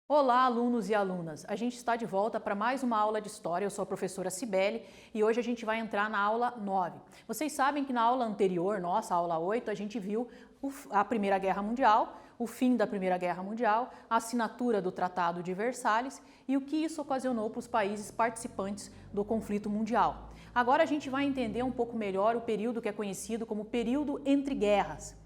Olá, alunos e alunas! A gente está de volta para mais uma aula de História. Eu sou a professora Cibele e hoje a gente vai entrar na aula 9. Vocês sabem que na aula anterior, nossa aula 8, a gente viu a Primeira Guerra Mundial, o fim da Primeira Guerra Mundial, a assinatura do Tratado de Versalhes e o que isso ocasionou para os países participantes do conflito mundial. Agora a gente vai entender um pouco melhor o período que é conhecido como período entre guerras,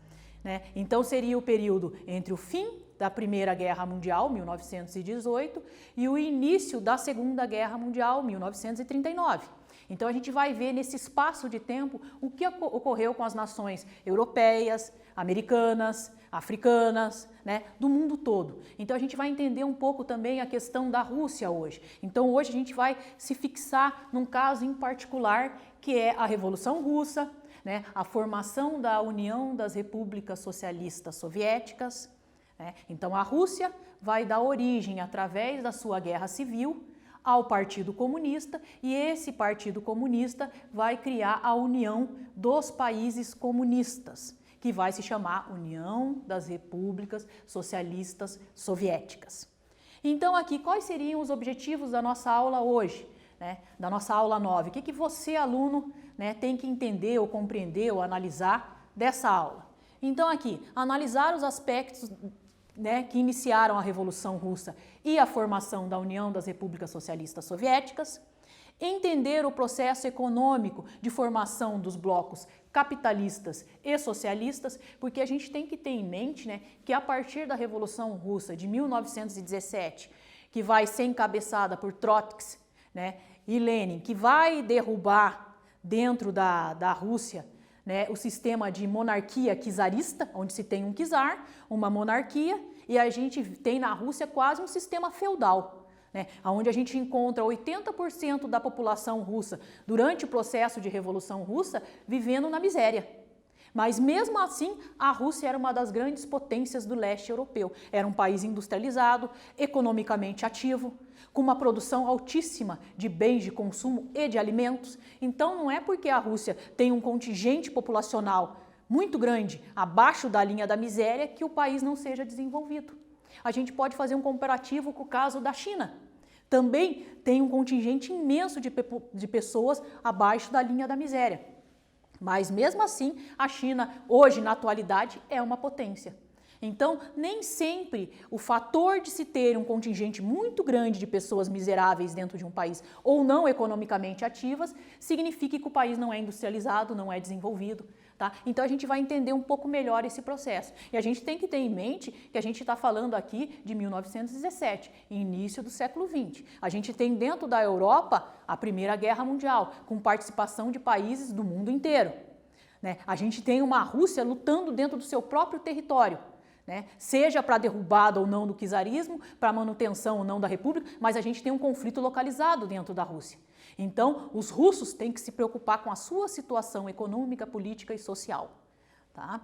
né? Então seria o período entre o fim da Primeira Guerra Mundial, 1918, e o início da Segunda Guerra Mundial, 1939. Então a gente vai ver nesse espaço de tempo o que ocorreu com as nações europeias, americanas, africanas, né, do mundo todo. Então a gente vai entender um pouco também a questão da Rússia hoje. Então hoje a gente vai se fixar num caso em particular, que é a Revolução Russa, né, a formação da União das Repúblicas Socialistas Soviéticas. Então a Rússia vai dar origem, através da sua guerra civil, ao Partido Comunista, e esse Partido Comunista vai criar a União dos Países Comunistas, que vai se chamar União das Repúblicas Socialistas Soviéticas. Então aqui, quais seriam os objetivos da nossa aula hoje, né? Da nossa aula 9? O que você, aluno, né, tem que entender ou compreender ou analisar dessa aula? Então aqui, analisar os aspectos, né, que iniciaram a Revolução Russa e a formação da União das Repúblicas Socialistas Soviéticas, entender o processo econômico de formação dos blocos capitalistas e socialistas, porque a gente tem que ter em mente, né, que a partir da Revolução Russa de 1917, que vai ser encabeçada por Trotsky, né, e Lenin, que vai derrubar dentro da Rússia, né, o sistema de monarquia czarista, onde se tem um czar, uma monarquia, e a gente tem na Rússia quase um sistema feudal, né, onde a gente encontra 80% da população russa durante o processo de Revolução Russa vivendo na miséria. Mas mesmo assim, a Rússia era uma das grandes potências do leste europeu. Era um país industrializado, economicamente ativo, com uma produção altíssima de bens de consumo e de alimentos. Então não é porque a Rússia tem um contingente populacional muito grande abaixo da linha da miséria que o país não seja desenvolvido. A gente pode fazer um comparativo com o caso da China. Também tem um contingente imenso de pessoas abaixo da linha da miséria. Mas mesmo assim, a China hoje, na atualidade, é uma potência. Então, nem sempre o fator de se ter um contingente muito grande de pessoas miseráveis dentro de um país ou não economicamente ativas significa que o país não é industrializado, não é desenvolvido. Tá? Então a gente vai entender um pouco melhor esse processo. E a gente tem que ter em mente que a gente está falando aqui de 1917, início do século XX. A gente tem dentro da Europa a Primeira Guerra Mundial, com participação de países do mundo inteiro, né? A gente tem uma Rússia lutando dentro do seu próprio território, né? Seja para a derrubada ou não do czarismo, para a manutenção ou não da república, mas a gente tem um conflito localizado dentro da Rússia. Então, os russos têm que se preocupar com a sua situação econômica, política e social. Tá?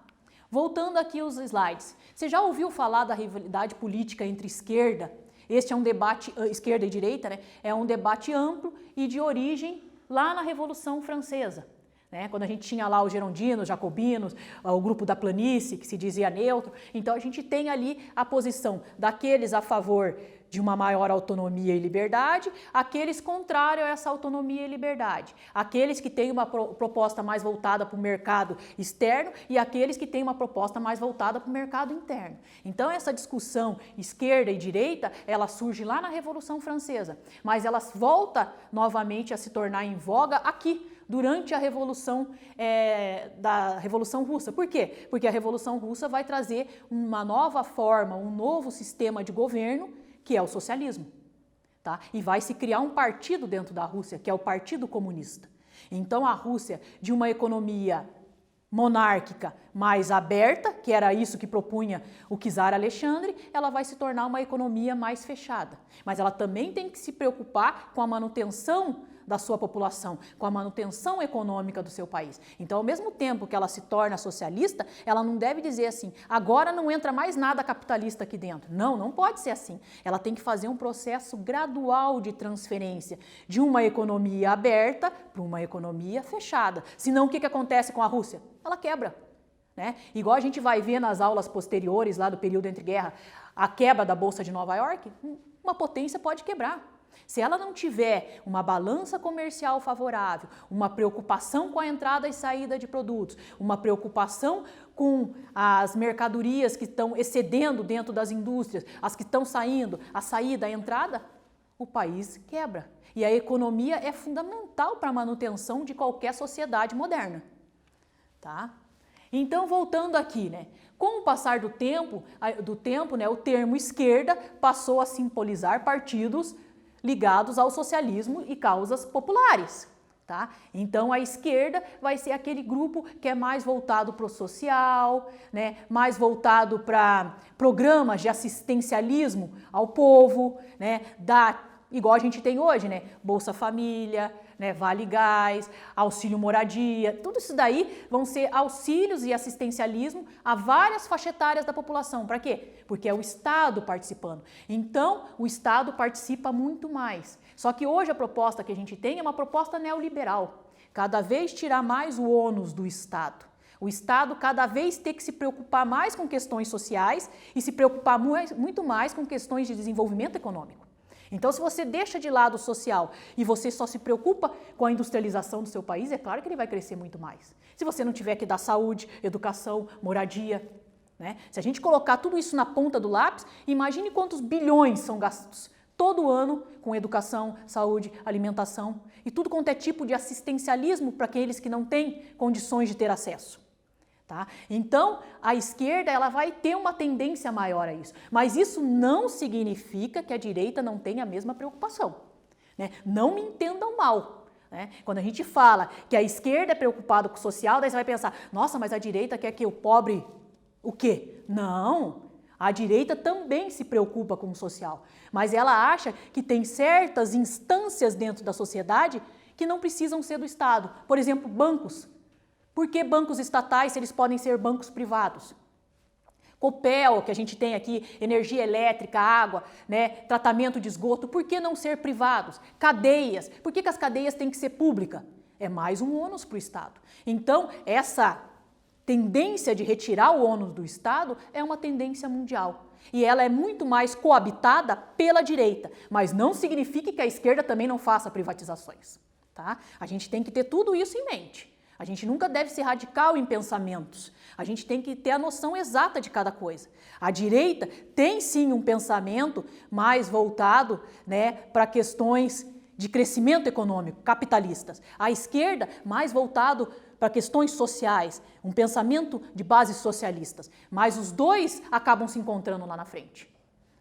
Voltando aqui aos slides. Você já ouviu falar da rivalidade política entre esquerda? Este é um debate, esquerda e direita, né? É um debate amplo e de origem lá na Revolução Francesa. Né? Quando a gente tinha lá os gerondinos, jacobinos, o grupo da planície, que se dizia neutro. Então a gente tem ali a posição daqueles a favor de uma maior autonomia e liberdade, aqueles contrários a essa autonomia e liberdade, aqueles que têm uma proposta mais voltada para o mercado externo e aqueles que têm uma proposta mais voltada para o mercado interno. Então essa discussão esquerda e direita, ela surge lá na Revolução Francesa, mas ela volta novamente a se tornar em voga aqui, durante a Revolução Russa. Por quê? Porque a Revolução Russa vai trazer uma nova forma, um novo sistema de governo, que é o socialismo. Tá? E vai se criar um partido dentro da Rússia, que é o Partido Comunista. Então a Rússia, de uma economia monárquica mais aberta, que era isso que propunha o czar Alexandre, ela vai se tornar uma economia mais fechada. Mas ela também tem que se preocupar com a manutenção da sua população, com a manutenção econômica do seu país. Então, ao mesmo tempo que ela se torna socialista, ela não deve dizer assim, agora não entra mais nada capitalista aqui dentro. Não, não pode ser assim. Ela tem que fazer um processo gradual de transferência de uma economia aberta para uma economia fechada. Senão, o que acontece com a Rússia? Ela quebra. Né? Igual a gente vai ver nas aulas posteriores, lá do período entre guerra, a quebra da Bolsa de Nova York, uma potência pode quebrar. Se ela não tiver uma balança comercial favorável, uma preocupação com a entrada e saída de produtos, uma preocupação com as mercadorias que estão excedendo dentro das indústrias, as que estão saindo, a saída, a entrada, o país quebra. E a economia é fundamental para a manutenção de qualquer sociedade moderna. Tá? Então, voltando aqui, né? Com o passar do tempo, né, o termo esquerda passou a simbolizar partidos ligados ao socialismo e causas populares. Tá? Então, a esquerda vai ser aquele grupo que é mais voltado para o social, né, mais voltado para programas de assistencialismo ao povo, né, igual a gente tem hoje, né, Bolsa Família, né, Vale Gás, Auxílio Moradia, tudo isso daí vão ser auxílios e assistencialismo a várias faixas etárias da população. Para quê? Porque é o Estado participando. Então, o Estado participa muito mais. Só que hoje a proposta que a gente tem é uma proposta neoliberal. Cada vez tirar mais o ônus do Estado. O Estado cada vez ter que se preocupar mais com questões sociais e se preocupar muito mais com questões de desenvolvimento econômico. Então, se você deixa de lado o social e você só se preocupa com a industrialização do seu país, é claro que ele vai crescer muito mais. Se você não tiver que dar saúde, educação, moradia, né? Se a gente colocar tudo isso na ponta do lápis, imagine quantos bilhões são gastos todo ano com educação, saúde, alimentação e tudo quanto é tipo de assistencialismo para aqueles que não têm condições de ter acesso. Tá? Então, a esquerda ela vai ter uma tendência maior a isso, mas isso não significa que a direita não tenha a mesma preocupação. Né? Não me entendam mal. Né? Quando a gente fala que a esquerda é preocupada com o social, daí você vai pensar, nossa, mas a direita quer que o pobre o quê? Não, a direita também se preocupa com o social, mas ela acha que tem certas instâncias dentro da sociedade que não precisam ser do Estado. Por exemplo, bancos. Por que bancos estatais se eles podem ser bancos privados? Copel, que a gente tem aqui, energia elétrica, água, né, tratamento de esgoto, por que não ser privados? Cadeias, por que as cadeias têm que ser públicas? É mais um ônus para o Estado. Então, essa tendência de retirar o ônus do Estado é uma tendência mundial. E ela é muito mais coabitada pela direita, mas não significa que a esquerda também não faça privatizações. Tá? A gente tem que ter tudo isso em mente. A gente nunca deve ser radical em pensamentos. A gente tem que ter a noção exata de cada coisa. A direita tem sim um pensamento mais voltado, né, para questões de crescimento econômico, capitalistas. A esquerda mais voltado para questões sociais, um pensamento de bases socialistas. Mas os dois acabam se encontrando lá na frente.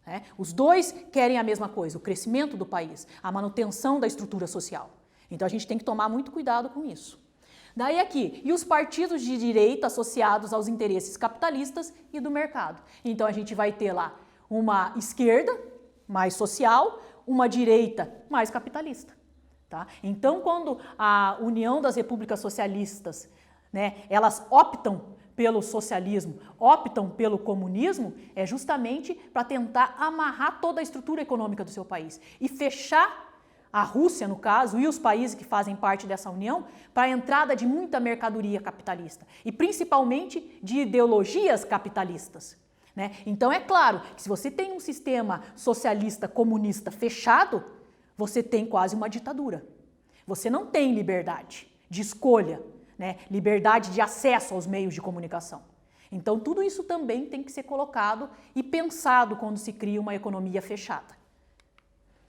Né? Os dois querem a mesma coisa, o crescimento do país, a manutenção da estrutura social. Então a gente tem que tomar muito cuidado com isso. Daí aqui, e os partidos de direita associados aos interesses capitalistas e do mercado. Então a gente vai ter lá uma esquerda mais social, uma direita mais capitalista. Tá? Então quando a União das Repúblicas Socialistas, né, elas optam pelo socialismo, optam pelo comunismo, é justamente para tentar amarrar toda a estrutura econômica do seu país e fechar a Rússia, no caso, e os países que fazem parte dessa união, para a entrada de muita mercadoria capitalista e principalmente de ideologias capitalistas. Né? Então é claro que se você tem um sistema socialista comunista fechado, você tem quase uma ditadura. Você não tem liberdade de escolha, né? Liberdade de acesso aos meios de comunicação. Então tudo isso também tem que ser colocado e pensado quando se cria uma economia fechada.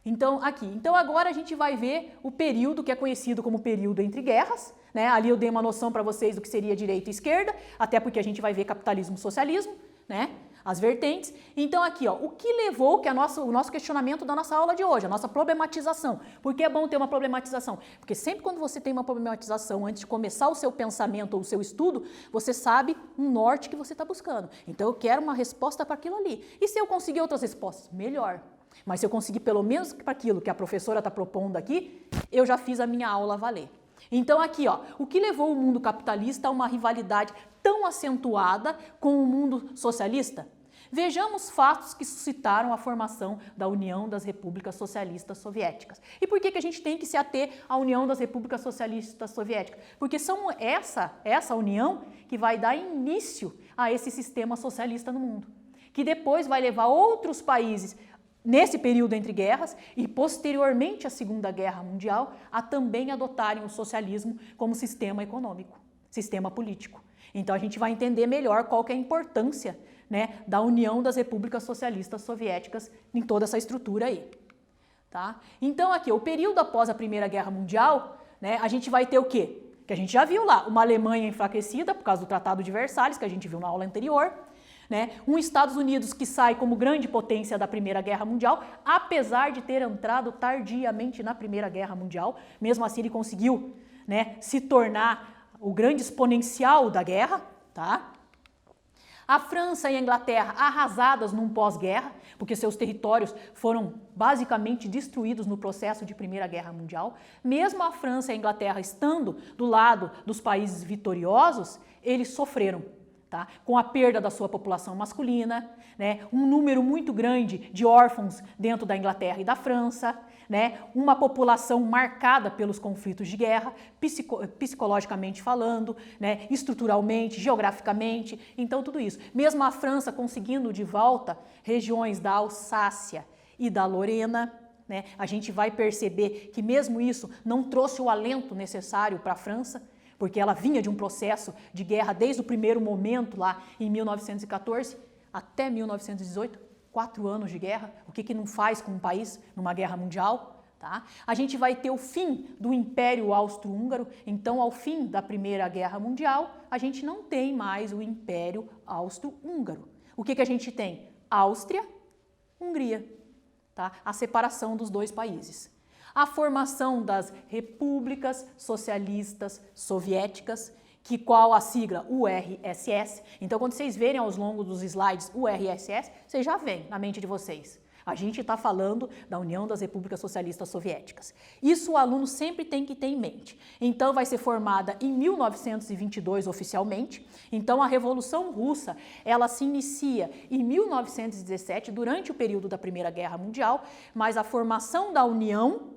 Então, aqui. Então, agora a gente vai ver o período que é conhecido como período entre guerras. Né? Ali eu dei uma noção para vocês do que seria direita e esquerda, até porque a gente vai ver capitalismo e socialismo, né? As vertentes. Então, aqui, ó, o que levou que o nosso questionamento da nossa aula de hoje, a nossa problematização. Por que é bom ter uma problematização? Porque sempre quando você tem uma problematização antes de começar o seu pensamento ou o seu estudo, você sabe um norte que você está buscando. Então, eu quero uma resposta para aquilo ali. E se eu conseguir outras respostas? Melhor. Mas se eu conseguir pelo menos para aquilo que a professora está propondo aqui, eu já fiz a minha aula valer. Então aqui, ó, o que levou o mundo capitalista a uma rivalidade tão acentuada com o mundo socialista? Vejamos fatos que suscitaram a formação da União das Repúblicas Socialistas Soviéticas. E por que a gente tem que se ater à União das Repúblicas Socialistas Soviéticas? Porque são essa união que vai dar início a esse sistema socialista no mundo, que depois vai levar outros países nesse período entre guerras e posteriormente à Segunda Guerra Mundial a também adotarem o socialismo como sistema econômico, sistema político. Então a gente vai entender melhor qual que é a importância, né, da União das Repúblicas Socialistas Soviéticas em toda essa estrutura aí. Tá? Então aqui, o período após a Primeira Guerra Mundial, né, a gente vai ter o quê? Que a gente já viu lá, uma Alemanha enfraquecida por causa do Tratado de Versalhes, que a gente viu na aula anterior, né, um Estados Unidos que sai como grande potência da Primeira Guerra Mundial, apesar de ter entrado tardiamente na Primeira Guerra Mundial, mesmo assim ele conseguiu, né, se tornar o grande exponencial da guerra, tá? A França e a Inglaterra arrasadas num pós-guerra, porque seus territórios foram basicamente destruídos no processo de Primeira Guerra Mundial. Mesmo a França e a Inglaterra estando do lado dos países vitoriosos, eles sofreram, tá? Com a perda da sua população masculina, né? Um número muito grande de órfãos dentro da Inglaterra e da França, né? Uma população marcada pelos conflitos de guerra, psicologicamente falando, né? Estruturalmente, geograficamente, então tudo isso. Mesmo a França conseguindo de volta regiões da Alsácia e da Lorena, né? A gente vai perceber que mesmo isso não trouxe o alento necessário para a França, porque ela vinha de um processo de guerra desde o primeiro momento lá em 1914 até 1918, 4 anos de guerra, o que não faz com um país numa guerra mundial, tá? A gente vai ter o fim do Império Austro-Húngaro, então ao fim da Primeira Guerra Mundial, a gente não tem mais o Império Austro-Húngaro. O que a gente tem? Áustria, Hungria, tá? A separação dos dois países. A formação das repúblicas socialistas soviéticas, que qual a sigla? URSS. Então, quando vocês verem aos longos dos slides URSS, vocês já veem na mente de vocês. A gente está falando da União das Repúblicas Socialistas Soviéticas. Isso o aluno sempre tem que ter em mente. Então, vai ser formada em 1922 oficialmente. Então, a Revolução Russa, ela se inicia em 1917, durante o período da Primeira Guerra Mundial, mas a formação da União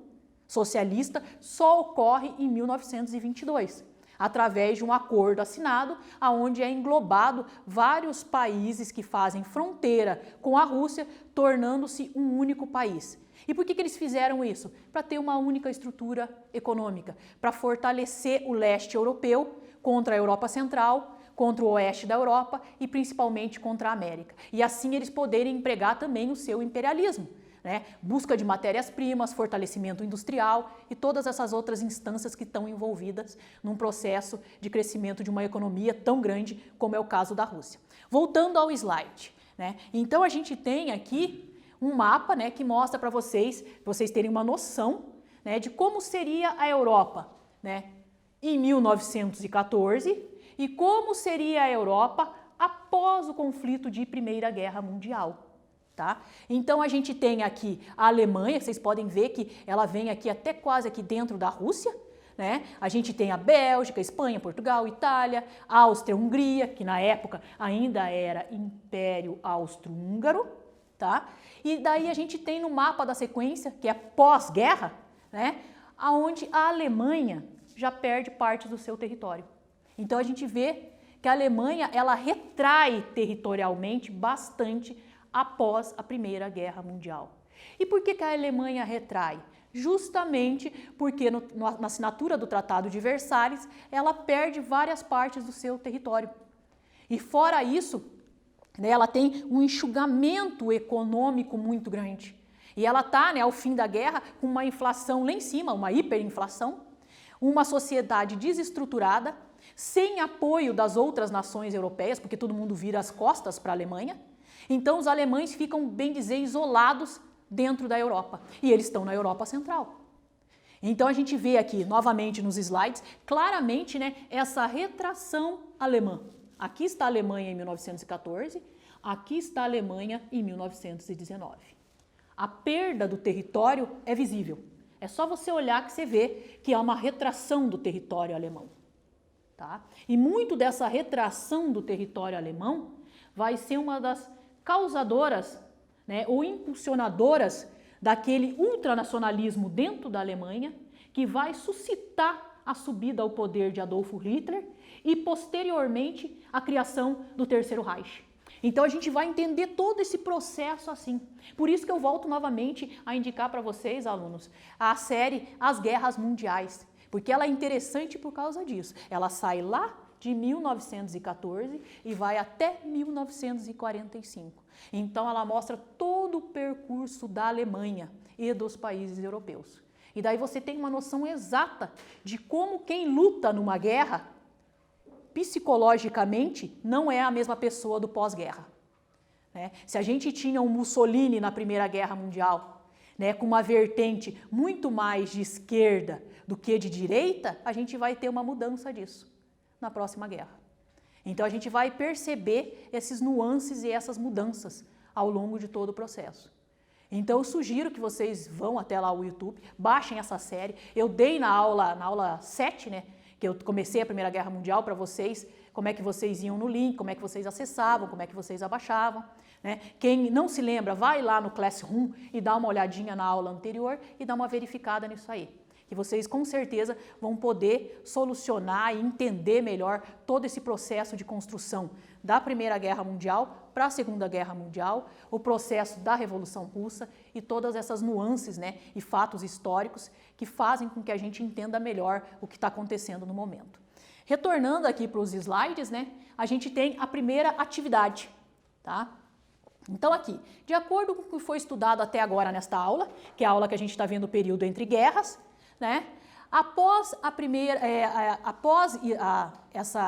Socialista só ocorre em 1922. Através de um acordo assinado, onde é englobado vários países que fazem fronteira com a Rússia, tornando-se um único país. E por que eles fizeram isso? Para ter uma única estrutura econômica, para fortalecer o leste europeu contra a Europa Central, contra o oeste da Europa e principalmente contra a América. E assim eles poderem empregar também o seu imperialismo. Né? Busca de matérias-primas, fortalecimento industrial e todas essas outras instâncias que estão envolvidas num processo de crescimento de uma economia tão grande como é o caso da Rússia. Voltando ao slide, né? Então a gente tem aqui um mapa, né, que mostra para vocês terem uma noção, né, de como seria a Europa, né, em 1914 e como seria a Europa após o conflito de Primeira Guerra Mundial. Tá? Então a gente tem aqui a Alemanha, vocês podem ver que ela vem aqui até quase aqui dentro da Rússia, né? A gente tem a Bélgica, Espanha, Portugal, Itália, Áustria, Hungria, que na época ainda era Império Austro-Húngaro, tá? E daí a gente tem no mapa da sequência, que é pós-guerra, né? Aonde a Alemanha já perde parte do seu território. Então a gente vê que a Alemanha, ela retrai territorialmente bastante após a Primeira Guerra Mundial. E por que a Alemanha retrai? Justamente porque na assinatura do Tratado de Versalhes, ela perde várias partes do seu território. E fora isso, né, ela tem um enxugamento econômico muito grande. E ela está, né, ao fim da guerra, com uma inflação lá em cima, uma hiperinflação, uma sociedade desestruturada, sem apoio das outras nações europeias, porque todo mundo vira as costas para a Alemanha. Então os alemães ficam, bem dizer, isolados dentro da Europa. E eles estão na Europa Central. Então a gente vê aqui, novamente nos slides, claramente, né, essa retração alemã. Aqui está a Alemanha em 1914, aqui está a Alemanha em 1919. A perda do território é visível. É só você olhar que você vê que há uma retração do território alemão. Tá? E muito dessa retração do território alemão vai ser uma das causadoras, né, ou impulsionadoras daquele ultranacionalismo dentro da Alemanha que vai suscitar a subida ao poder de Adolf Hitler e posteriormente a criação do Terceiro Reich. Então a gente vai entender todo esse processo assim. Por isso que eu volto novamente a indicar para vocês, alunos, a série As Guerras Mundiais, porque ela é interessante por causa disso. Ela sai lá de 1914 e vai até 1945. Então ela mostra todo o percurso da Alemanha e dos países europeus. E daí você tem uma noção exata de como quem luta numa guerra, psicologicamente, não é a mesma pessoa do pós-guerra. Né? Se a gente tinha um Mussolini na Primeira Guerra Mundial, né, com uma vertente muito mais de esquerda do que de direita, a gente vai ter uma mudança disso na próxima guerra. Então a gente vai perceber esses nuances e essas mudanças ao longo de todo o processo. Então eu sugiro que vocês vão até lá o YouTube, baixem essa série. Eu dei na aula 7, né, que eu comecei a Primeira Guerra Mundial para vocês, como é que vocês iam no link, como é que vocês acessavam, como é que vocês abaixavam. Né? Quem não se lembra, vai lá no Classroom e dá uma olhadinha na aula anterior e dá uma verificada nisso aí. Que vocês com certeza vão poder solucionar e entender melhor todo esse processo de construção da Primeira Guerra Mundial para a Segunda Guerra Mundial, o processo da Revolução Russa e todas essas nuances, né, e fatos históricos que fazem com que a gente entenda melhor o que está acontecendo no momento. Retornando aqui para os slides, né, a gente tem a primeira atividade, tá? Então aqui, de acordo com o que foi estudado até agora nesta aula, que é a aula que a gente está vendo o período entre guerras, né? Após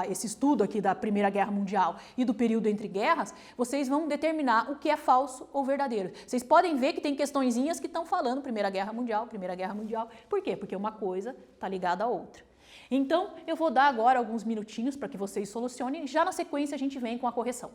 esse estudo aqui da Primeira Guerra Mundial e do período entre guerras, vocês vão determinar o que é falso ou verdadeiro. Vocês podem ver que tem questõezinhas que estão falando Primeira Guerra Mundial, Primeira Guerra Mundial. Por quê? Porque uma coisa está ligada à outra. Então, eu vou dar agora alguns minutinhos para que vocês solucionem. Já na sequência a gente vem com a correção.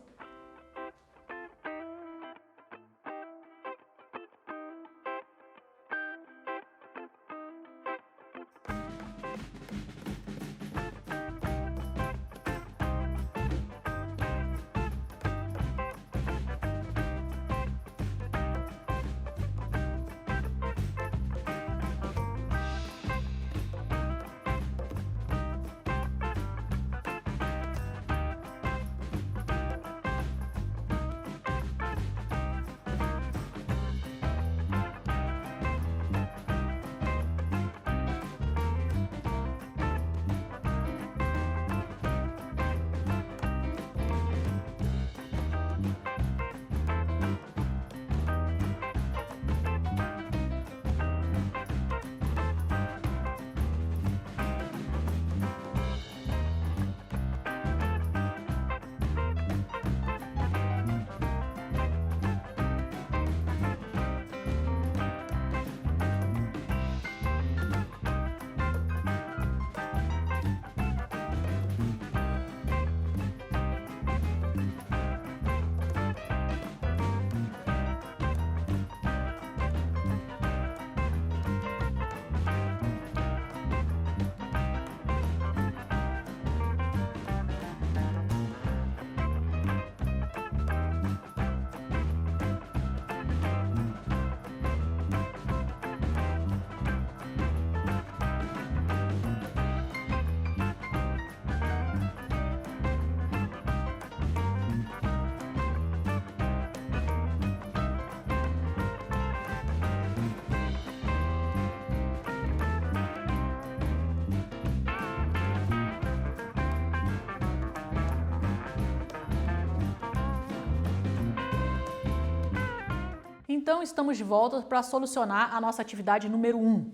Então, estamos de volta para solucionar a nossa atividade número 1.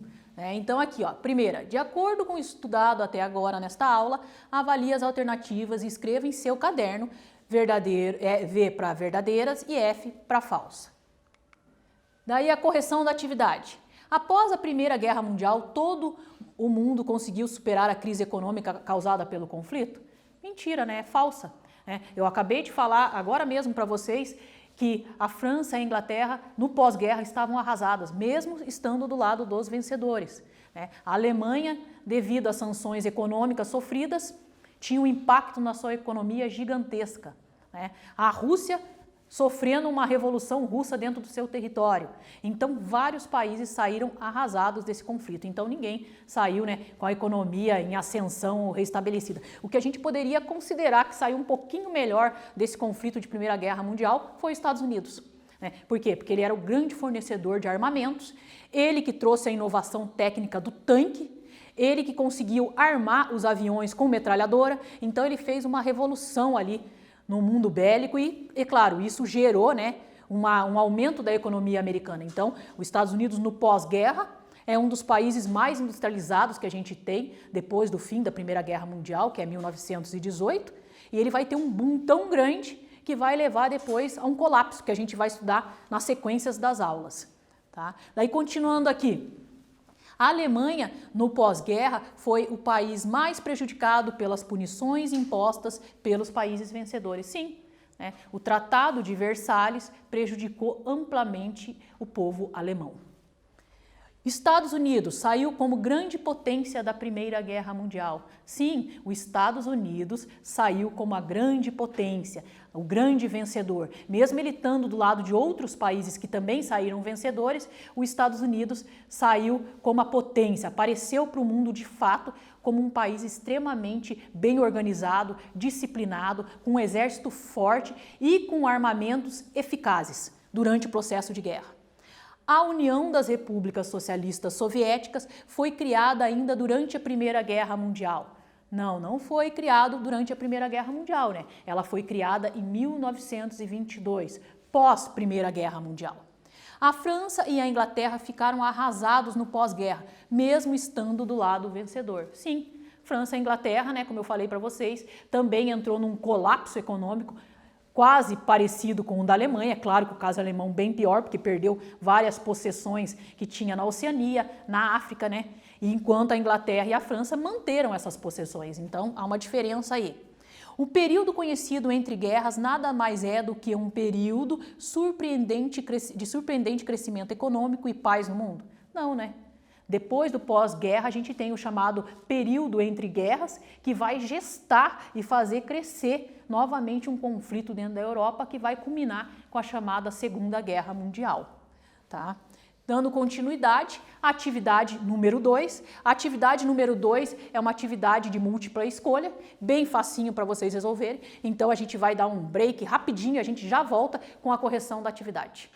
Então, aqui, ó, primeira, de acordo com o estudado até agora nesta aula, avalie as alternativas e escreva em seu caderno verdadeiro, V para verdadeiras e F para falsa. Daí a correção da atividade. Após a Primeira Guerra Mundial, todo o mundo conseguiu superar a crise econômica causada pelo conflito? Mentira, né? É falsa. Eu acabei de falar agora mesmo para vocês que a França e a Inglaterra, no pós-guerra, estavam arrasadas, mesmo estando do lado dos vencedores. A Alemanha, devido às sanções econômicas sofridas, tinha um impacto na sua economia gigantesca. A Rússia sofrendo uma revolução russa dentro do seu território. Então, vários países saíram arrasados desse conflito. Então, ninguém saiu com a economia em ascensão ou restabelecida. O que a gente poderia considerar que saiu um pouquinho melhor desse conflito de Primeira Guerra Mundial foi os Estados Unidos. Por quê? Porque ele era o grande fornecedor de armamentos, ele que trouxe a inovação técnica do tanque, ele que conseguiu armar os aviões com metralhadora, então ele fez uma revolução ali no mundo bélico e claro, isso gerou um aumento da economia americana. Então, os Estados Unidos no pós-guerra é um dos países mais industrializados que a gente tem depois do fim da Primeira Guerra Mundial, que é 1918, e ele vai ter um boom tão grande que vai levar depois a um colapso, que a gente vai estudar nas sequências das aulas. Tá? Daí, continuando aqui, a Alemanha, no pós-guerra, foi o país mais prejudicado pelas punições impostas pelos países vencedores. Sim, o Tratado de Versalhes prejudicou amplamente o povo alemão. Estados Unidos saiu como grande potência da Primeira Guerra Mundial. Sim, os Estados Unidos saiu como a grande potência, o grande vencedor. Mesmo ele estando do lado de outros países que também saíram vencedores, os Estados Unidos saiu como a potência, apareceu para o mundo de fato como um país extremamente bem organizado, disciplinado, com um exército forte e com armamentos eficazes durante o processo de guerra. A União das Repúblicas Socialistas Soviéticas foi criada ainda durante a Primeira Guerra Mundial. Não foi criado durante a Primeira Guerra Mundial, Ela foi criada em 1922, pós Primeira Guerra Mundial. A França e a Inglaterra ficaram arrasados no pós-guerra, mesmo estando do lado vencedor. Sim, França e Inglaterra, como eu falei para vocês, também entrou num colapso econômico quase parecido com o da Alemanha. Claro que o caso alemão bem pior, porque perdeu várias possessões que tinha na Oceania, na África, E enquanto a Inglaterra e a França manteram essas possessões. Então, há uma diferença aí. O período conhecido entre guerras nada mais é do que um período de surpreendente crescimento econômico e paz no mundo? Não, Depois do pós-guerra, a gente tem o chamado período entre guerras, que vai gestar e fazer crescer novamente um conflito dentro da Europa, que vai culminar com a chamada Segunda Guerra Mundial. Tá? Dando continuidade, a atividade número 2. A atividade número 2 é uma atividade de múltipla escolha, bem facinho para vocês resolverem. Então, a gente vai dar um break rapidinho, a gente já volta com a correção da atividade.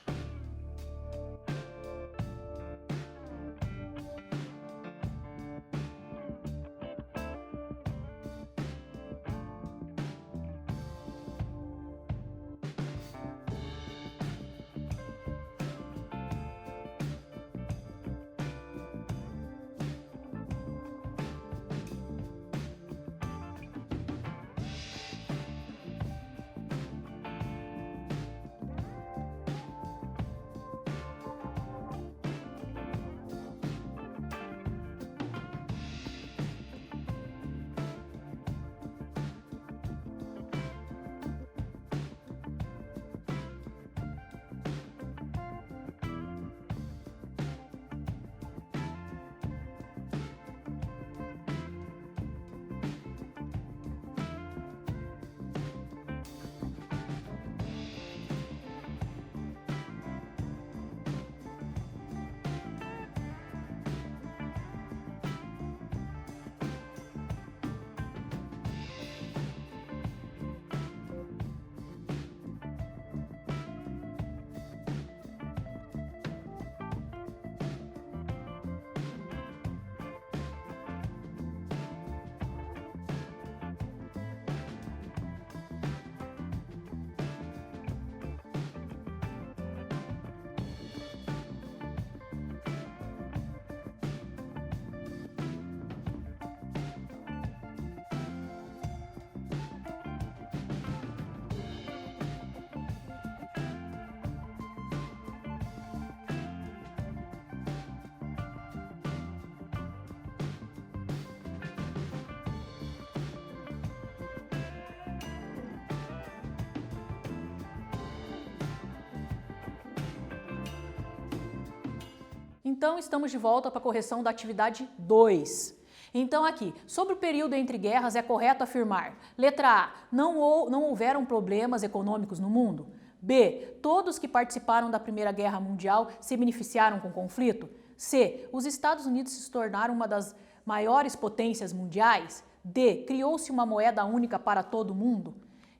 Então, estamos de volta para a correção da atividade 2. Então, aqui, sobre o período entre guerras, é correto afirmar: letra A, não houveram problemas econômicos no mundo? B, todos que participaram da Primeira Guerra Mundial se beneficiaram com o conflito? C, os Estados Unidos se tornaram uma das maiores potências mundiais? D, criou-se uma moeda única para todo mundo?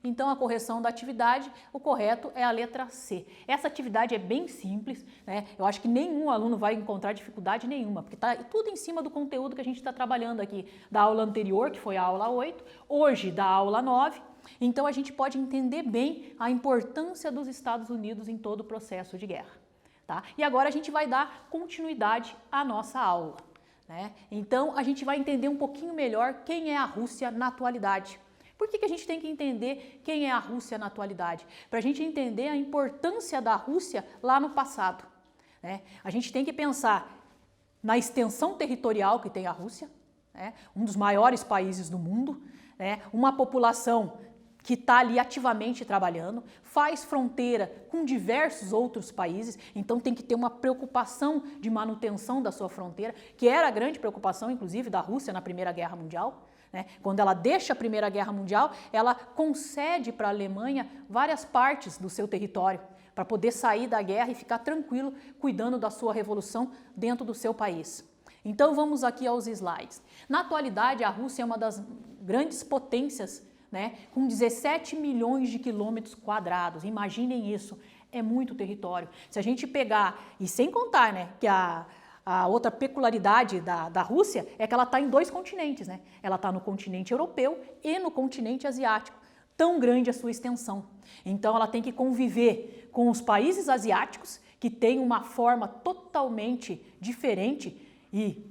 Então, a correção da atividade, o correto é a letra C. Essa atividade é bem simples, né? Eu acho que nenhum aluno vai encontrar dificuldade nenhuma, porque está tudo em cima do conteúdo que a gente está trabalhando aqui, da aula anterior, que foi a aula 8, hoje da aula 9. Então, a gente pode entender bem a importância dos Estados Unidos em todo o processo de guerra. Tá? E agora a gente vai dar continuidade à nossa aula, né? Então, a gente vai entender um pouquinho melhor quem é a Rússia na atualidade. Por que a gente tem que entender quem é a Rússia na atualidade? Para a gente entender a importância da Rússia lá no passado, né? A gente tem que pensar na extensão territorial que tem a Rússia, né? Um dos maiores países do mundo, né? Uma população que está ali ativamente trabalhando, faz fronteira com diversos outros países, então tem que ter uma preocupação de manutenção da sua fronteira, que era a grande preocupação, inclusive, da Rússia na Primeira Guerra Mundial. Quando ela deixa a Primeira Guerra Mundial, ela concede para a Alemanha várias partes do seu território, para poder sair da guerra e ficar tranquilo, cuidando da sua revolução dentro do seu país. Então vamos aqui aos slides. Na atualidade, a Rússia é uma das grandes potências, né, com 17 milhões de quilômetros quadrados. Imaginem isso, é muito território. Se a gente pegar, e sem contar, né, que a outra peculiaridade da Rússia é que ela está em 2 continentes, né? Ela está no continente europeu e no continente asiático, tão grande a sua extensão. Então ela tem que conviver com os países asiáticos, que têm uma forma totalmente diferente e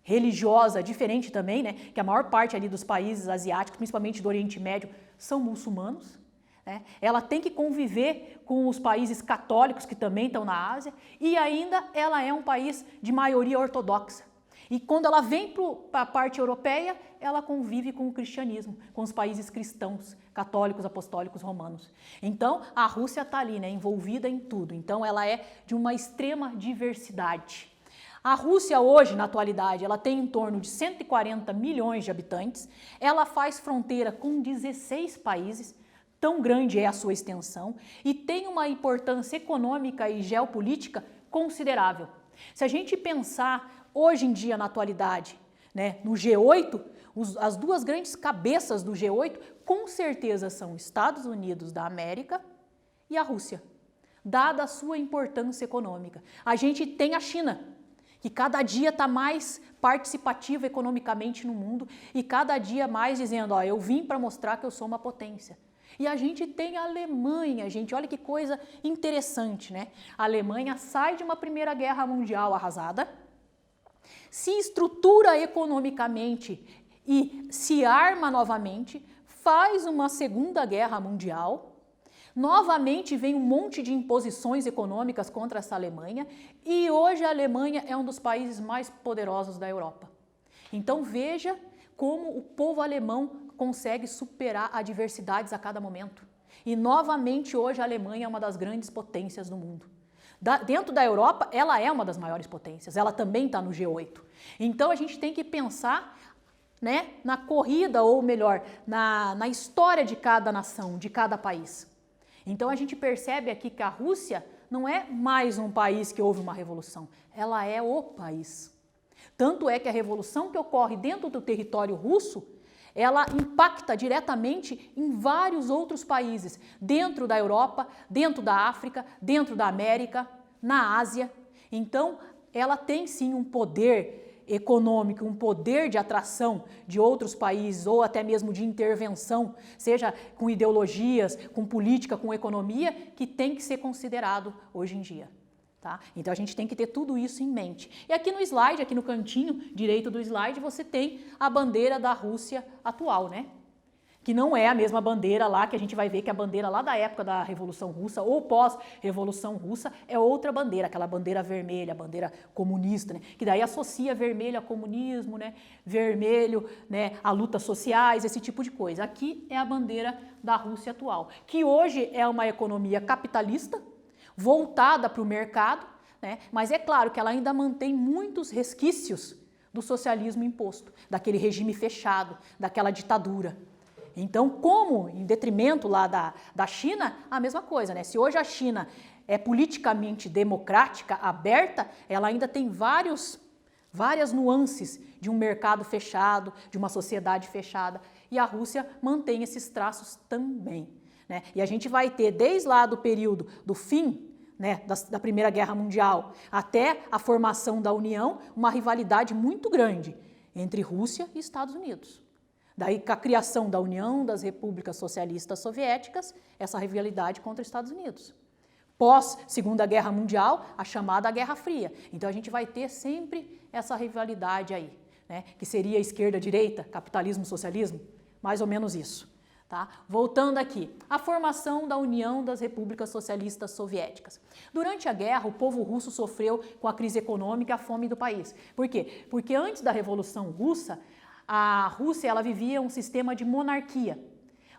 religiosa diferente também, né? Que a maior parte ali dos países asiáticos, principalmente do Oriente Médio, são muçulmanos. Ela tem que conviver com os países católicos que também estão na Ásia e ainda ela é um país de maioria ortodoxa. E quando ela vem para a parte europeia, ela convive com o cristianismo, com os países cristãos, católicos, apostólicos, romanos. Então, a Rússia está ali, né, envolvida em tudo. Então, ela é de uma extrema diversidade. A Rússia hoje, na atualidade, ela tem em torno de 140 milhões de habitantes. Ela faz fronteira com 16 países. Tão grande é a sua extensão e tem uma importância econômica e geopolítica considerável. Se a gente pensar hoje em dia na atualidade, né, no G8, as 2 grandes cabeças do G8 com certeza são os Estados Unidos da América e a Rússia, dada a sua importância econômica. A gente tem a China, que cada dia está mais participativa economicamente no mundo e cada dia mais dizendo, ó, eu vim para mostrar que eu sou uma potência. E a gente tem a Alemanha, gente, olha que coisa interessante, né? A Alemanha sai de uma Primeira Guerra Mundial arrasada, se estrutura economicamente e se arma novamente, faz uma Segunda Guerra Mundial, novamente vem um monte de imposições econômicas contra essa Alemanha e hoje a Alemanha é um dos países mais poderosos da Europa. Então veja como o povo alemão consegue superar adversidades a cada momento. E novamente hoje a Alemanha é uma das grandes potências do mundo. Dentro da Europa, ela é uma das maiores potências, ela também está no G8. Então a gente tem que pensar, né, na corrida, ou melhor, na história de cada nação, de cada país. Então a gente percebe aqui que a Rússia não é mais um país que houve uma revolução, ela é o país. Tanto é que a revolução que ocorre dentro do território russo, ela impacta diretamente em vários outros países, dentro da Europa, dentro da África, dentro da América, na Ásia. Então, ela tem sim um poder econômico, um poder de atração de outros países ou até mesmo de intervenção, seja com ideologias, com política, com economia, que tem que ser considerado hoje em dia. Tá? Então a gente tem que ter tudo isso em mente. E aqui no slide, aqui no cantinho direito do slide, você tem a bandeira da Rússia atual, né? Que não é a mesma bandeira lá, que a gente vai ver que a bandeira lá da época da Revolução Russa ou pós-Revolução Russa é outra bandeira, aquela bandeira vermelha, a bandeira comunista, né? Que daí associa vermelho a comunismo, né? Vermelho, né, a lutas sociais, esse tipo de coisa. Aqui é a bandeira da Rússia atual, que hoje é uma economia capitalista, voltada para o mercado, né? Mas é claro que ela ainda mantém muitos resquícios do socialismo imposto, daquele regime fechado, daquela ditadura. Então, como em detrimento lá da China, a mesma coisa, né? Se hoje a China é politicamente democrática, aberta, ela ainda tem várias nuances de um mercado fechado, de uma sociedade fechada, e a Rússia mantém esses traços também, né? E a gente vai ter, desde lá do período do fim, né, da Primeira Guerra Mundial até a formação da União, uma rivalidade muito grande entre Rússia e Estados Unidos. Daí, com a criação da União das Repúblicas Socialistas Soviéticas, essa rivalidade contra os Estados Unidos. Pós Segunda Guerra Mundial, a chamada Guerra Fria. Então, a gente vai ter sempre essa rivalidade aí, né? Que seria esquerda-direita, capitalismo-socialismo, mais ou menos isso. Tá? Voltando aqui, a formação da União das Repúblicas Socialistas Soviéticas. Durante a guerra, o povo russo sofreu com a crise econômica e a fome do país. Por quê? Porque antes da Revolução Russa, a Rússia ela vivia um sistema de monarquia,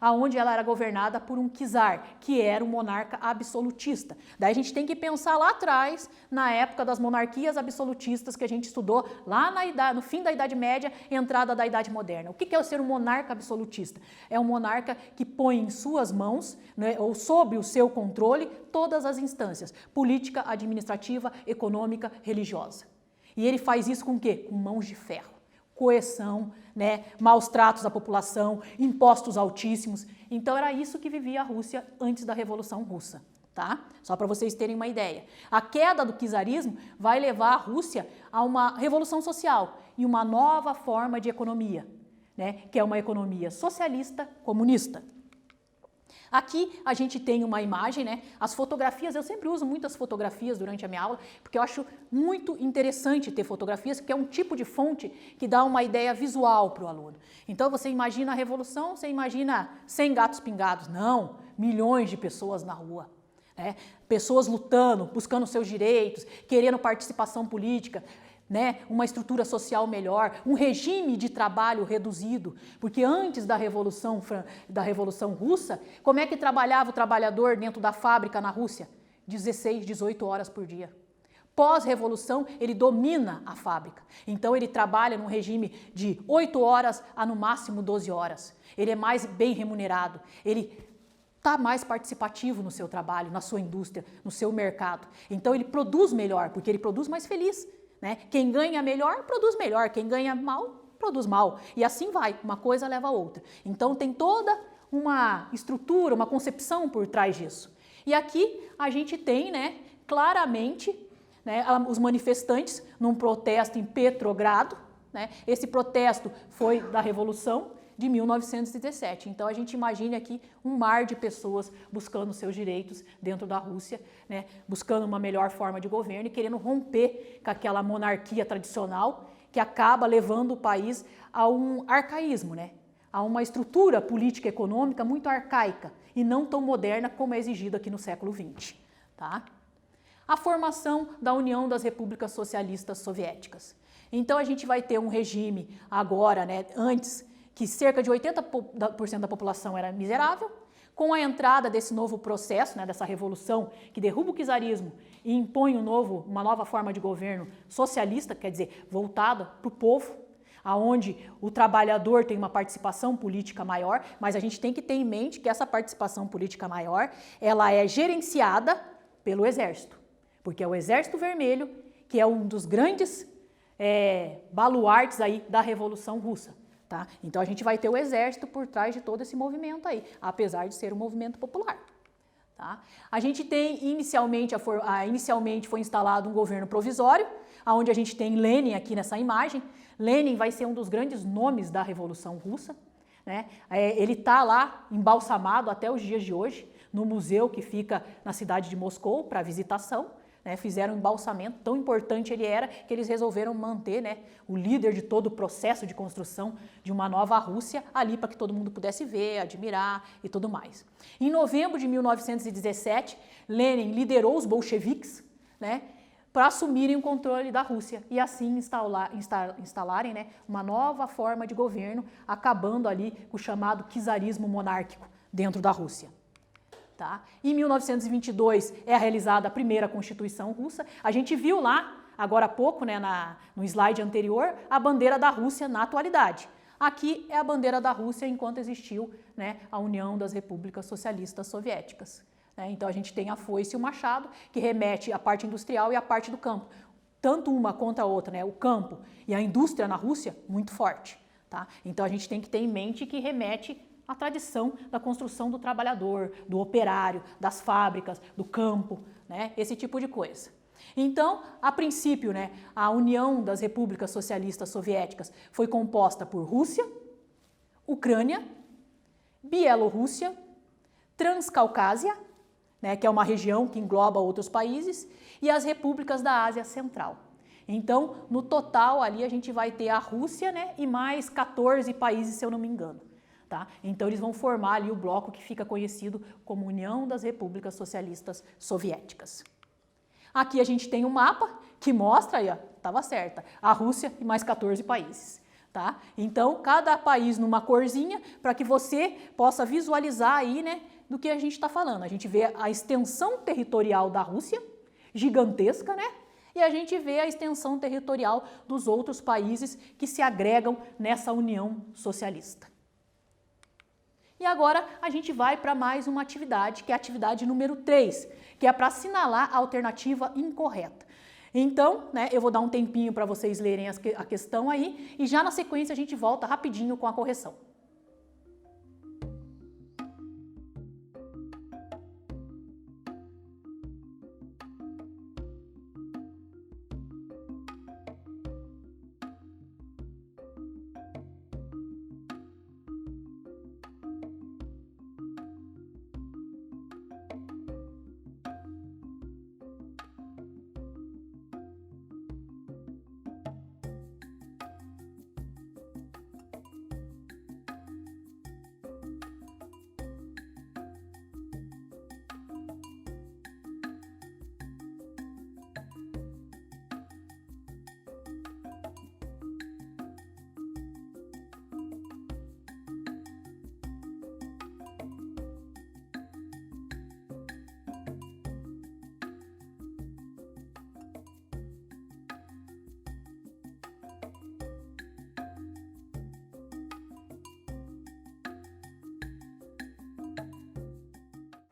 onde ela era governada por um czar, que era um monarca absolutista. Daí a gente tem que pensar lá atrás, na época das monarquias absolutistas que a gente estudou, lá no fim da Idade Média, entrada da Idade Moderna. O que é ser um monarca absolutista? É um monarca que põe em suas mãos, né, ou sob o seu controle, todas as instâncias, política, administrativa, econômica, religiosa. E ele faz isso com o quê? Com mãos de ferro. Coerção, né, maus tratos à população, impostos altíssimos. Então era isso que vivia a Rússia antes da Revolução Russa, tá? Só para vocês terem uma ideia. A queda do czarismo vai levar a Rússia a uma revolução social e uma nova forma de economia, né, que é uma economia socialista comunista. Aqui a gente tem uma imagem, né? As fotografias, eu sempre uso muitas fotografias durante a minha aula, porque eu acho muito interessante ter fotografias, porque é um tipo de fonte que dá uma ideia visual para o aluno. Então você imagina a revolução, você imagina 100 gatos pingados. Não, milhões de pessoas na rua, né? Pessoas lutando, buscando seus direitos, querendo participação política, né, uma estrutura social melhor, um regime de trabalho reduzido, porque antes da Revolução Russa, como é que trabalhava o trabalhador dentro da fábrica na Rússia? 16, 18 horas por dia. Pós-revolução, ele domina a fábrica, então ele trabalha num regime de 8 horas a no máximo 12 horas. Ele é mais bem remunerado, ele está mais participativo no seu trabalho, na sua indústria, no seu mercado. Então ele produz melhor, porque ele produz mais feliz. Né? Quem ganha melhor, produz melhor. Quem ganha mal, produz mal. E assim vai, uma coisa leva a outra. Então tem toda uma estrutura, uma concepção por trás disso. E aqui a gente tem, né, claramente, né, os manifestantes num protesto em Petrogrado. Né? Esse protesto foi da Revolução de 1917. Então a gente imagina aqui um mar de pessoas buscando seus direitos dentro da Rússia, né, buscando uma melhor forma de governo e querendo romper com aquela monarquia tradicional que acaba levando o país a um arcaísmo, né, a uma estrutura política e econômica muito arcaica e não tão moderna como é exigido aqui no século XX. Tá? A formação da União das Repúblicas Socialistas Soviéticas. Então a gente vai ter um regime agora, né, antes que cerca de 80% da população era miserável, com a entrada desse novo processo, né, dessa revolução que derruba o czarismo e impõe uma nova forma de governo socialista, quer dizer, voltada para o povo, aonde o trabalhador tem uma participação política maior, mas a gente tem que ter em mente que essa participação política maior, ela é gerenciada pelo Exército, porque é o Exército Vermelho que é um dos grandes baluartes aí da Revolução Russa. Tá? Então a gente vai ter o exército por trás de todo esse movimento aí, apesar de ser um movimento popular. Tá? A gente tem, inicialmente foi instalado um governo provisório, onde a gente tem Lenin aqui nessa imagem. Lenin vai ser um dos grandes nomes da Revolução Russa. Né? Ele está lá embalsamado até os dias de hoje, no museu que fica na cidade de Moscou para visitação. Né, fizeram um embalsamento, tão importante ele era que eles resolveram manter, né, o líder de todo o processo de construção de uma nova Rússia ali para que todo mundo pudesse ver, admirar e tudo mais. Em novembro de 1917, Lenin liderou os bolcheviques, né, para assumirem o controle da Rússia e assim instalarem, né, uma nova forma de governo, acabando ali com o chamado czarismo monárquico dentro da Rússia. Tá? Em 1922 é realizada a primeira Constituição Russa. A gente viu lá, agora há pouco, né, no slide anterior, a bandeira da Rússia na atualidade. Aqui é a bandeira da Rússia enquanto existiu, né, a União das Repúblicas Socialistas Soviéticas. Né? Então a gente tem a foice e o machado, que remete à parte industrial e à parte do campo. Tanto uma quanto a outra, né, o campo e a indústria na Rússia, muito forte. Tá? Então a gente tem que ter em mente que remete à tradição da construção do trabalhador, do operário, das fábricas, do campo, né, esse tipo de coisa. Então, a princípio, né, a União das Repúblicas Socialistas Soviéticas foi composta por Rússia, Ucrânia, Bielorrússia, Transcaucásia, né, que é uma região que engloba outros países, e as repúblicas da Ásia Central. Então, no total, ali a gente vai ter a Rússia, né, e mais 14 países, se eu não me engano. Tá? Então, eles vão formar ali o bloco que fica conhecido como União das Repúblicas Socialistas Soviéticas. Aqui a gente tem um mapa que mostra, aí, estava certa, a Rússia e mais 14 países. Tá? Então, cada país numa corzinha, para que você possa visualizar aí, né, do que a gente está falando. A gente vê a extensão territorial da Rússia, gigantesca, né? E a gente vê a extensão territorial dos outros países que se agregam nessa União Socialista. E agora a gente vai para mais uma atividade, que é a atividade número 3, que é para assinalar a alternativa incorreta. Então, né, eu vou dar um tempinho para vocês lerem a questão aí, e já na sequência a gente volta rapidinho com a correção.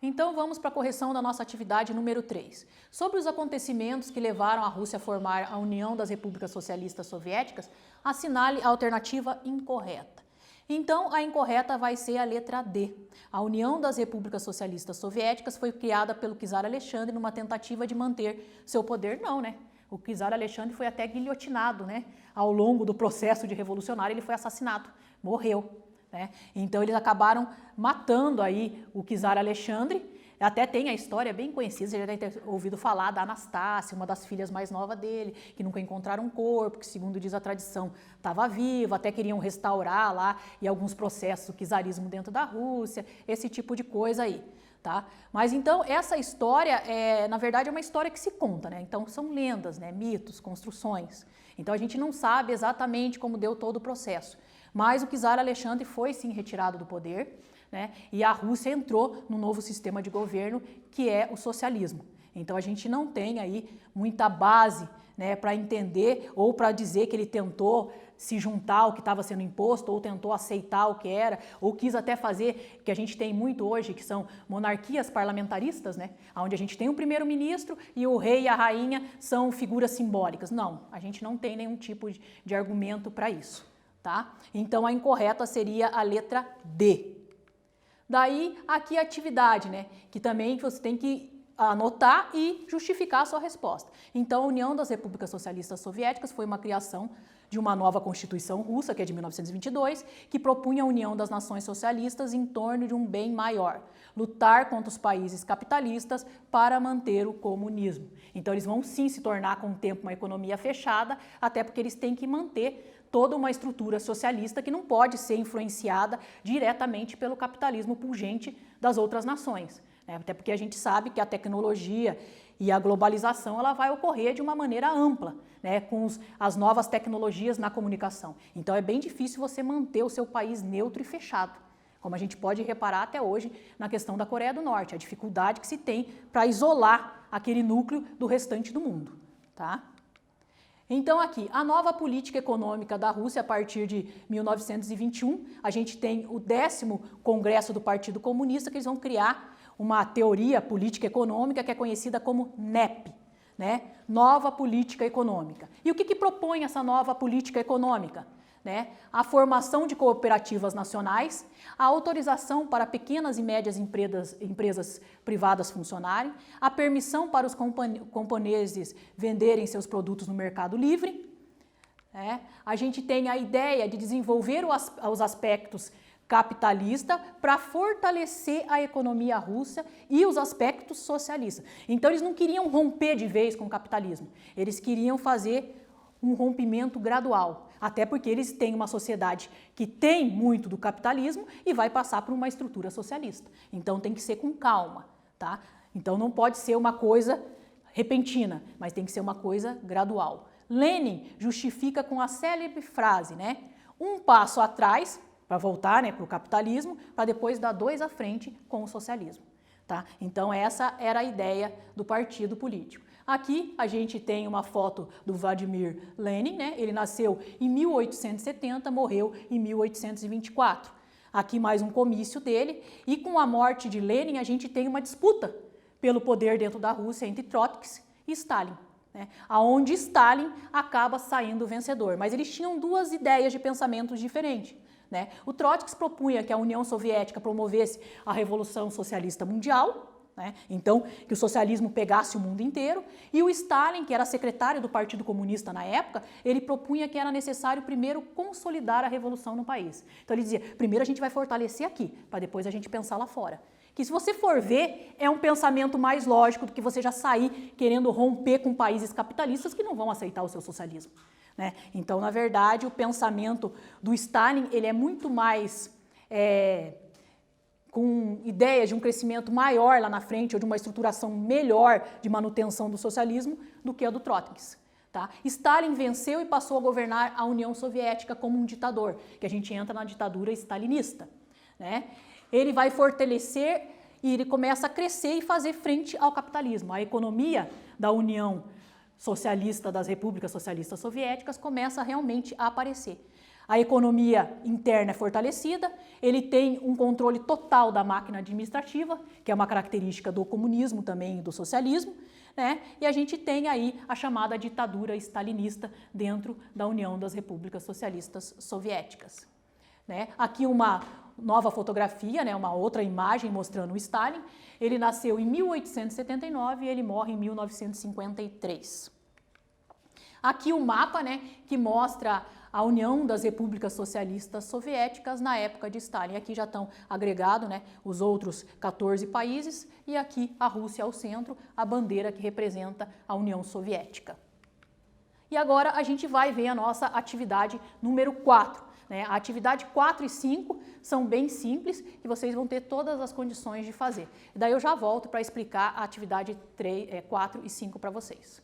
Então vamos para a correção da nossa atividade número 3. Sobre os acontecimentos que levaram a Rússia a formar a União das Repúblicas Socialistas Soviéticas, assinale a alternativa incorreta. Então a incorreta vai ser a letra D. A União das Repúblicas Socialistas Soviéticas foi criada pelo czar Alexandre numa tentativa de manter seu poder. Não, né? O czar Alexandre foi até guilhotinado, né? Ao longo do processo de revolucionário ele foi assassinado, morreu. Né? Então eles acabaram matando aí o czar Alexandre. Até tem a história bem conhecida, você já deve ter ouvido falar da Anastácia, uma das filhas mais novas dele, que nunca encontraram um corpo, que segundo diz a tradição estava viva, até queriam restaurar lá e alguns processos do czarismo dentro da Rússia, esse tipo de coisa aí. Tá? Mas então essa história, na verdade, é uma história que se conta, né? Então são lendas, né? Mitos, construções. Então a gente não sabe exatamente como deu todo o processo. Mas o czar Alexandre foi sim retirado do poder, né? E a Rússia entrou no novo sistema de governo, que é o socialismo. Então a gente não tem aí muita base, né, para entender ou para dizer que ele tentou se juntar ao que estava sendo imposto ou tentou aceitar o que era, ou quis até fazer, que a gente tem muito hoje, que são monarquias parlamentaristas, né, onde a gente tem um primeiro-ministro e o rei e a rainha são figuras simbólicas. Não, a gente não tem nenhum tipo de argumento para isso. Tá? Então a incorreta seria a letra D. Daí aqui a atividade, né? Que também você tem que anotar e justificar a sua resposta. Então a União das Repúblicas Socialistas Soviéticas foi uma criação de uma nova Constituição russa, que é de 1922, que propunha a união das nações socialistas em torno de um bem maior, lutar contra os países capitalistas para manter o comunismo. Então eles vão sim se tornar com o tempo uma economia fechada, até porque eles têm que manter toda uma estrutura socialista que não pode ser influenciada diretamente pelo capitalismo pungente das outras nações. Né? Até porque a gente sabe que a tecnologia e a globalização ela vai ocorrer de uma maneira ampla, né? Com as novas tecnologias na comunicação. Então é bem difícil você manter o seu país neutro e fechado. como a gente pode reparar até hoje na questão da Coreia do Norte, a dificuldade que se tem para isolar aquele núcleo do restante do mundo, tá? Então aqui, a nova política econômica da Rússia a partir de 1921, a gente tem o 10º Congresso do Partido Comunista, que eles vão criar uma teoria política econômica que é conhecida como NEP, né? Nova Política Econômica. E o que propõe essa nova política econômica? Né? A formação de cooperativas nacionais, a autorização para pequenas e médias empresas privadas funcionarem, a permissão para os camponeses venderem seus produtos no mercado livre. Né? A gente tem a ideia de desenvolver os aspectos capitalista para fortalecer a economia russa e os aspectos socialistas. Então eles não queriam romper de vez com o capitalismo, eles queriam fazer um rompimento gradual, até porque eles têm uma sociedade que tem muito do capitalismo e vai passar por uma estrutura socialista. Então tem que ser com calma, tá? Então não pode ser uma coisa repentina, mas tem que ser uma coisa gradual. Lenin justifica com a célebre frase, né? Um passo atrás, para voltar, né, para o capitalismo, para depois dar 2 à frente com o socialismo. Tá? Então essa era a ideia do partido político. Aqui a gente tem uma foto do Vladimir Lenin, né? Ele nasceu em 1870, morreu em 1824. Aqui mais um comício dele, e com a morte de Lenin a gente tem uma disputa pelo poder dentro da Rússia entre Trotsky e Stalin, né? Aonde Stalin acaba saindo vencedor, mas eles tinham 2 ideias de pensamentos diferentes. Né? O Trotsky propunha que a União Soviética promovesse a Revolução Socialista Mundial, né? Então que o socialismo pegasse o mundo inteiro, e o Stalin, que era secretário do Partido Comunista na época, ele propunha que era necessário primeiro consolidar a revolução no país. Então ele dizia, primeiro a gente vai fortalecer aqui, para depois a gente pensar lá fora. Que se você for ver, é um pensamento mais lógico do que você já sair querendo romper com países capitalistas que não vão aceitar o seu socialismo. Né? Então, na verdade, o pensamento do Stalin ele é muito mais com ideias de um crescimento maior lá na frente ou de uma estruturação melhor de manutenção do socialismo do que a do Trotsky. Tá? Stalin venceu e passou a governar a União Soviética como um ditador, que a gente entra na ditadura stalinista. Né? Ele vai fortalecer e ele começa a crescer e fazer frente ao capitalismo. A economia da União Socialista, das repúblicas socialistas soviéticas, começa realmente a aparecer. A economia interna é fortalecida, ele tem um controle total da máquina administrativa, que é uma característica do comunismo também e do socialismo, né? E a gente tem aí a chamada ditadura stalinista dentro da União das Repúblicas Socialistas Soviéticas. Né? Aqui uma nova fotografia, né? Uma outra imagem mostrando o Stalin. Ele nasceu em 1879 e ele morre em 1953. Aqui o mapa, né, que mostra a União das Repúblicas Socialistas Soviéticas na época de Stalin. Aqui já estão agregados, né, os outros 14 países e aqui a Rússia ao centro, a bandeira que representa a União Soviética. E agora a gente vai ver a nossa atividade número 4. Né? A atividade 4 e 5 são bem simples e vocês vão ter todas as condições de fazer. E daí eu já volto para explicar a atividade 4 e 5 para vocês.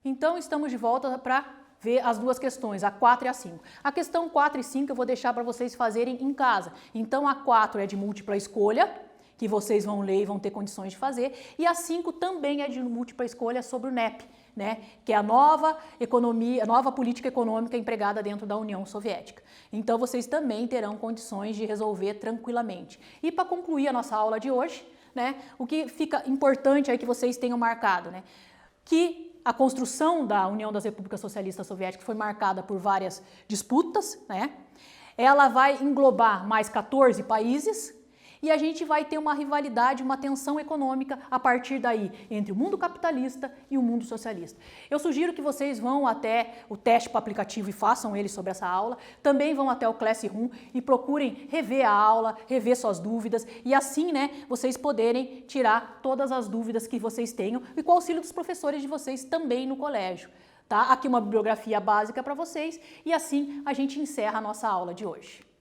Então, estamos de volta para ver as duas questões, a 4 e a 5. A questão 4 e 5 eu vou deixar para vocês fazerem em casa. Então, a 4 é de múltipla escolha que vocês vão ler e vão ter condições de fazer. E a 5 também é de múltipla escolha sobre o NEP, né, que é a nova economia, a nova política econômica empregada dentro da União Soviética. Então vocês também terão condições de resolver tranquilamente. E para concluir a nossa aula de hoje, né, o que fica importante é que vocês tenham marcado, né, que a construção da União das Repúblicas Socialistas Soviéticas foi marcada por várias disputas, né? Ela vai englobar mais 14 países e a gente vai ter uma rivalidade, uma tensão econômica a partir daí entre o mundo capitalista e o mundo socialista. Eu sugiro que vocês vão até o teste para o aplicativo e façam ele sobre essa aula, também vão até o Classroom e procurem rever a aula, rever suas dúvidas e assim, né, vocês poderem tirar todas as dúvidas que vocês tenham e com o auxílio dos professores de vocês também no colégio. Tá? Aqui uma bibliografia básica para vocês e assim a gente encerra a nossa aula de hoje.